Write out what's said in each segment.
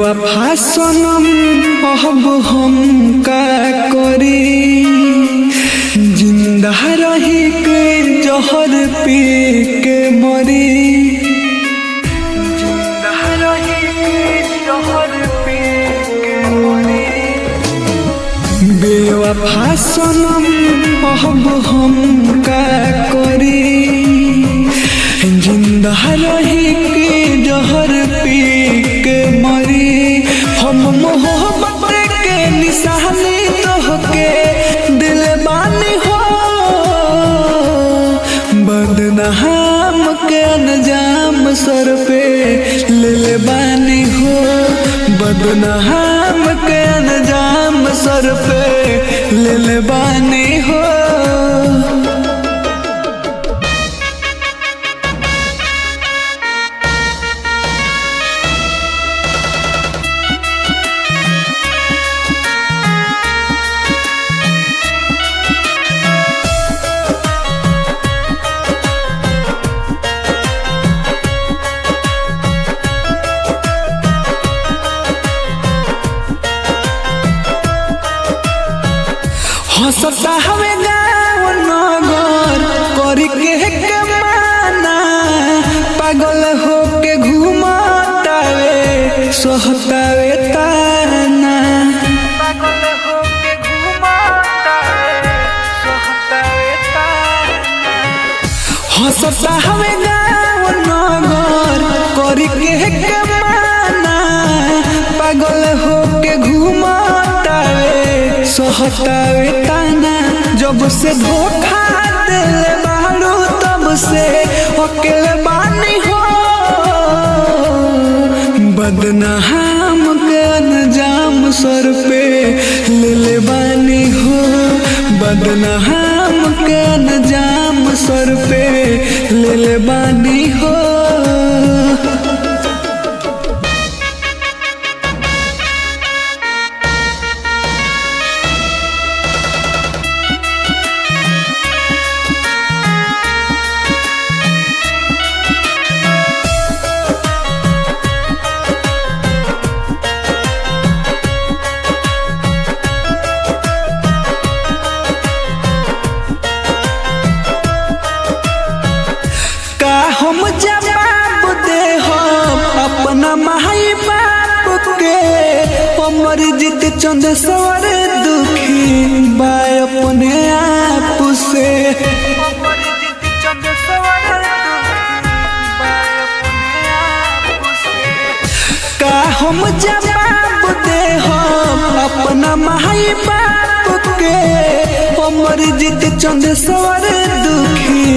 बेवफा सनम अब हम का करी, जिंदा रही के जहर पी के मरी, जिंदा रही के जहर पी के मरी। बेवफा सनम अब हम का करी, जिंदा रही के जहर पी के मरी। हम मोहब्बत के निशानी तोहके दिल बानी हो, बदनाम के अंजाम सर पे ले बानी हो, बदनाम के अंजाम सर पे ले बानी हो। हंसता हवे गाँव नगर करके कमाना, पागल होके घूमतावे सोहतावे ताना, पागल होके घूमतावे सोहतावे ताना। हंसता हवे गाँव नगर करके कमाना, पागल होके घूमतावे सोहतावे ताना। जब से धोखा दिले बारू तब से अकेले बानी हो, बदनाम के अंजाम सर पे ले बानी हो, बदनाम के अंजाम सर पे ले बानी हो। हम जवाब दे हम अपना माई बाप के, अमर जीत चंद सवर दुखी बा अपने आप से, अमर जीत चंद सवर बा अपने आप से। का हम जवाब दे हम अपना माई बाप के, अमर जीत चंद सवर दुखी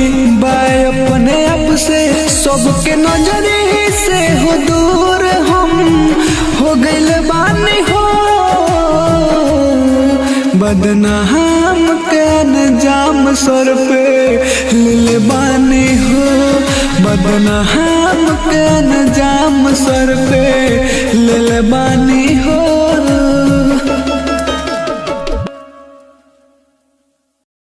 बा अपने आप से। सबके नजरी से हो दूर हम हो गइल बानी हो, बदनाम के अंजाम सर पे ले बानी हो, बदनाम के अंजाम सर पे ले बानी हो।